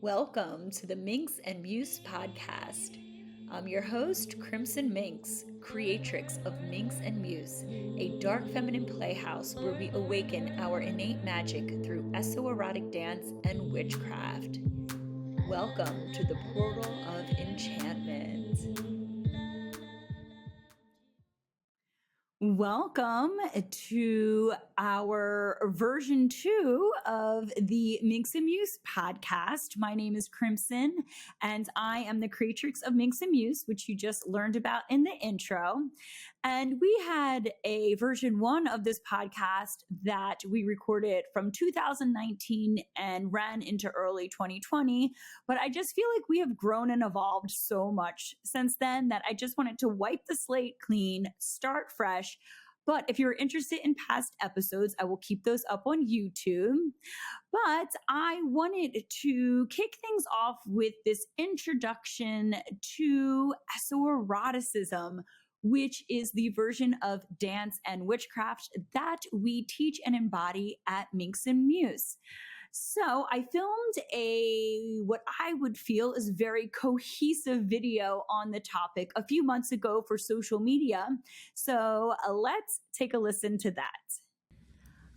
Welcome to the Minx and Muse podcast. I'm your host, Crimson Minx, creatrix of Minx and Muse, a dark feminine playhouse where we awaken our innate magic through esoerotic dance and witchcraft. Welcome to the portal of enchantment. Welcome to our version 2 of the Minx and Muse podcast. My name is Crimson, and I am the creatrix of Minx and Muse, which you just learned about in the intro. And we had a version 1 of this podcast that we recorded from 2019 and ran into early 2020. But I just feel like we have grown and evolved so much since then that I just wanted to wipe the slate clean, start fresh. But if you're interested in past episodes, I will keep those up on YouTube. But I wanted to kick things off with this introduction to Esoeroticism, which is the version of dance and witchcraft that we teach and embody at Minx and Muse. So I filmed what I would feel is very cohesive video on the topic a few months ago for social media. So let's take a listen to that.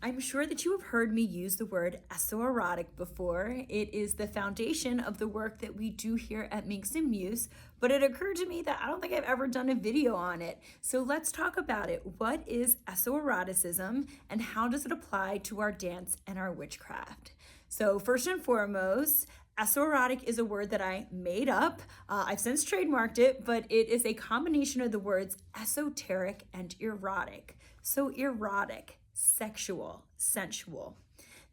I'm sure that you have heard me use the word Esoerotic before. It is the foundation of the work that we do here at Minx and Muse, but it occurred to me that I don't think I've ever done a video on it. So let's talk about it. What is Esoeroticism and how does it apply to our dance and our witchcraft? So first and foremost, Esoerotic is a word that I made up. I've since trademarked it, but it is a combination of the words esoteric and erotic. So erotic, sexual, sensual.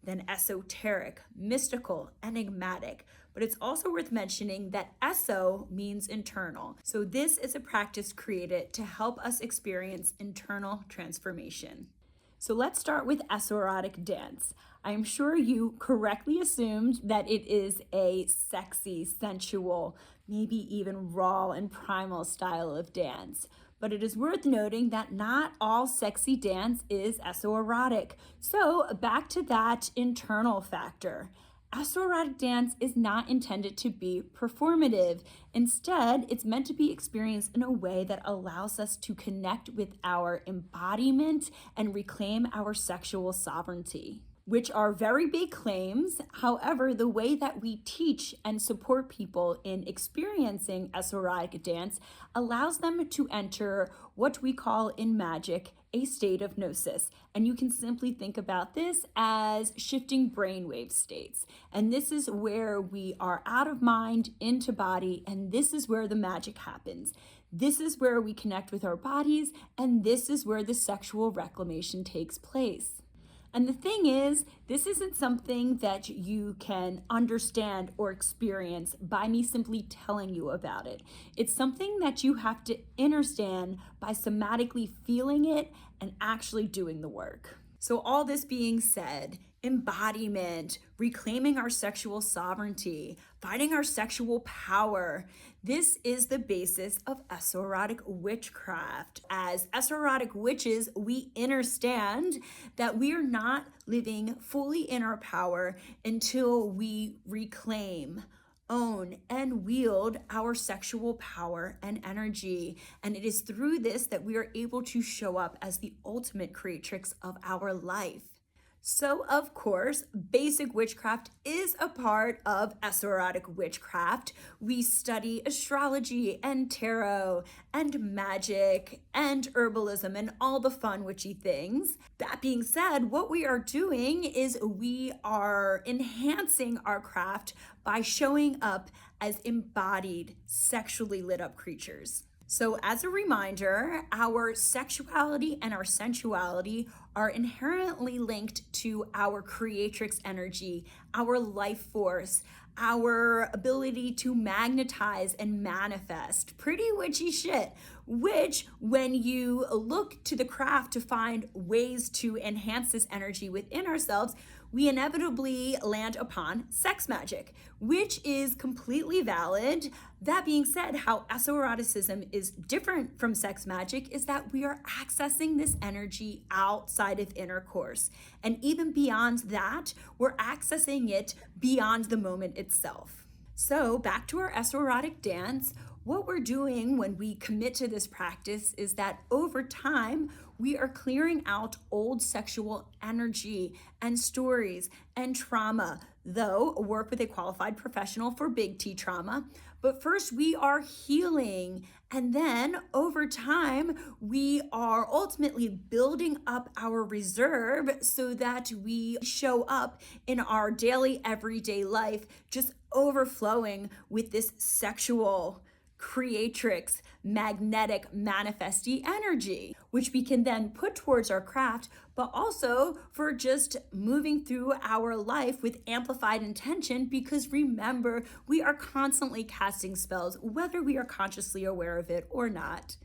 Then esoteric, mystical, enigmatic. But it's also worth mentioning that eso means internal. So this is a practice created to help us experience internal transformation. So let's start with Esoerotic dance. I'm sure you correctly assumed that it is a sexy, sensual, maybe even raw and primal style of dance. But it is worth noting that not all sexy dance is esoerotic. So back to that internal factor. Esoerotic dance is not intended to be performative. Instead, it's meant to be experienced in a way that allows us to connect with our embodiment and reclaim our sexual sovereignty, which are very big claims. However, the way that we teach and support people in experiencing esoerotic dance allows them to enter what we call in magic a state of gnosis. And you can simply think about this as shifting brainwave states. And this is where we are out of mind, into body, and this is where the magic happens. This is where we connect with our bodies, and this is where the sexual reclamation takes place. And the thing is, this isn't something that you can understand or experience by me simply telling you about it. It's something that you have to understand by somatically feeling it and actually doing the work. So all this being said, embodiment, reclaiming our sexual sovereignty, finding our sexual power. This is the basis of esoerotic witchcraft. As esoerotic witches, we understand that we are not living fully in our power until we reclaim, own, and wield our sexual power and energy. And it is through this that we are able to show up as the ultimate creatrix of our life. So, of course, basic witchcraft is a part of esoerotic witchcraft. We study astrology and tarot and magic and herbalism and all the fun witchy things. That being said, what we are doing is we are enhancing our craft by showing up as embodied, sexually lit up creatures. So as a reminder, our sexuality and our sensuality are inherently linked to our creatrix energy, our life force, our ability to magnetize and manifest. Pretty witchy shit, which when you look to the craft to find ways to enhance this energy within ourselves, we inevitably land upon sex magic, which is completely valid. That being said, how esoeroticism is different from sex magic is that we are accessing this energy outside of intercourse. And even beyond that, we're accessing it beyond the moment itself. So back to our Esoerotic dance, what we're doing when we commit to this practice is that over time, we are clearing out old sexual energy and stories and trauma, though work with a qualified professional for big T trauma. But first, we are healing. And then over time, we are ultimately building up our reserve so that we show up in our daily, everyday life, just overflowing with this sexual creatrix, magnetic, manifesty energy, which we can then put towards our craft, but also for just moving through our life with amplified intention. Because remember, we are constantly casting spells, whether we are consciously aware of it or not.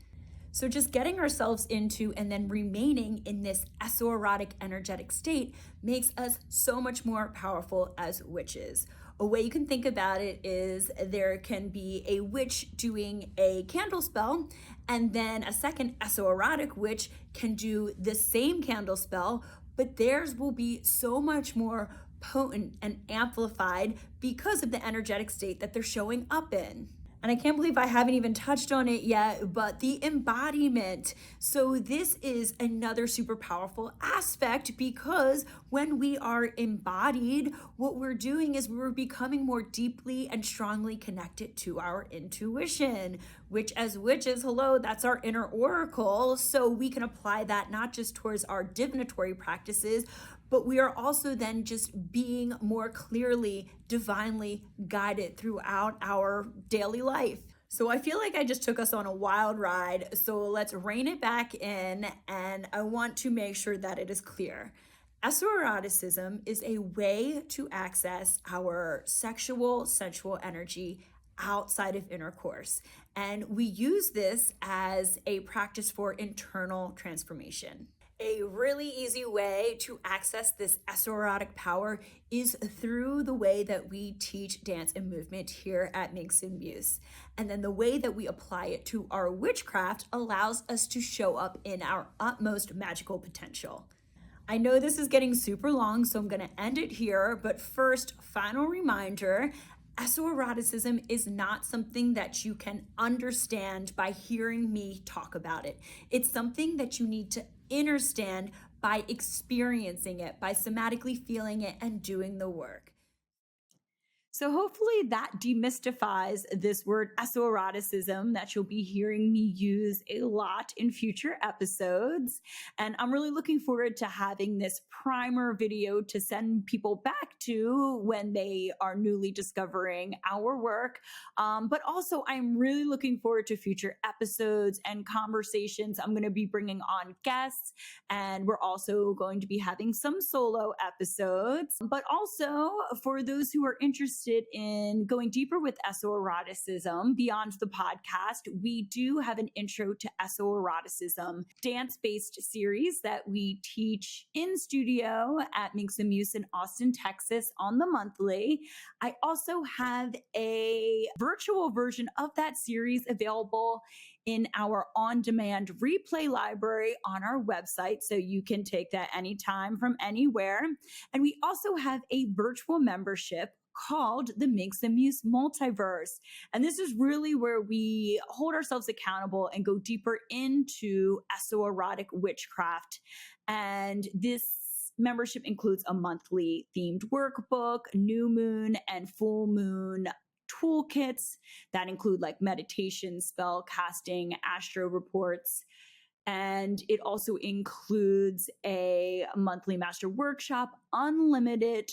So just getting ourselves into and then remaining in this esoerotic energetic state makes us so much more powerful as witches. A way you can think about it is there can be a witch doing a candle spell, and then a second esoerotic witch can do the same candle spell, but theirs will be so much more potent and amplified because of the energetic state that they're showing up in. And I can't believe I haven't even touched on it yet, but the embodiment. So this is another super powerful aspect, because when we are embodied, what we're doing is we're becoming more deeply and strongly connected to our intuition, which as witches, hello, that's our inner oracle. So we can apply that not just towards our divinatory practices, but we are also then just being more clearly, divinely guided throughout our daily life. So I feel like I just took us on a wild ride. So let's rein it back in, and I want to make sure that it is clear. Esoeroticism is a way to access our sexual, sensual energy outside of intercourse. And we use this as a practice for internal transformation. A really easy way to access this esoerotic power is through the way that we teach dance and movement here at Minx Muse. And then the way that we apply it to our witchcraft allows us to show up in our utmost magical potential. I know this is getting super long, so I'm going to end it here. But first, final reminder, esoeroticism is not something that you can understand by hearing me talk about it. It's something that you need to understand by experiencing it, by somatically feeling it and doing the work. So hopefully that demystifies this word esoeroticism that you'll be hearing me use a lot in future episodes. And I'm really looking forward to having this primer video to send people back to when they are newly discovering our work. But also I'm really looking forward to future episodes and conversations. I'm going to be bringing on guests, and we're also going to be having some solo episodes. But also for those who are interested in going deeper with esoeroticism beyond the podcast, we do have an intro to esoeroticism dance-based series that we teach in studio at Minx Muse in Austin, Texas on the monthly. I also have a virtual version of that series available in our on-demand replay library on our website, so you can take that anytime from anywhere. And we also have a virtual membership called the Minx Muse Multiverse. And this is really where we hold ourselves accountable and go deeper into esoerotic witchcraft. And this membership includes a monthly themed workbook, new moon and full moon toolkits that include like meditation, spell casting, astro reports. And it also includes a monthly master workshop, unlimited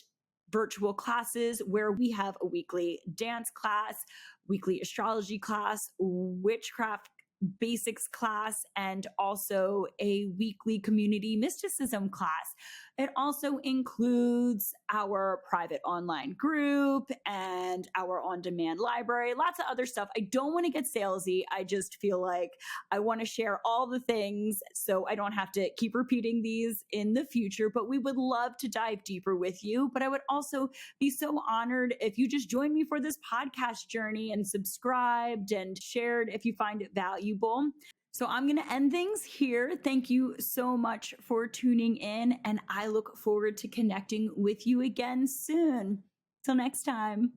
virtual classes where we have a weekly dance class, weekly astrology class, witchcraft basics class, and also a weekly community mysticism class. It also includes our private online group and our on-demand library, lots of other stuff. I don't want to get salesy. I just feel like I want to share all the things so I don't have to keep repeating these in the future, but we would love to dive deeper with you. But I would also be so honored if you just joined me for this podcast journey and subscribed and shared if you find it valuable. So I'm going to end things here. Thank you so much for tuning in, and I look forward to connecting with you again soon. Till next time.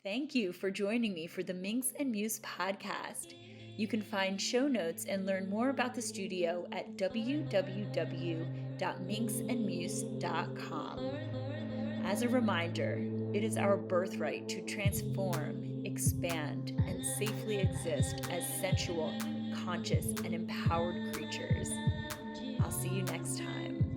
Thank you for joining me for the Minx Muse podcast. You can find show notes and learn more about the studio at www.minxandmuse.com. As a reminder, it is our birthright to transform, expand, and safely exist as sensual, conscious, and empowered creatures. I'll see you next time.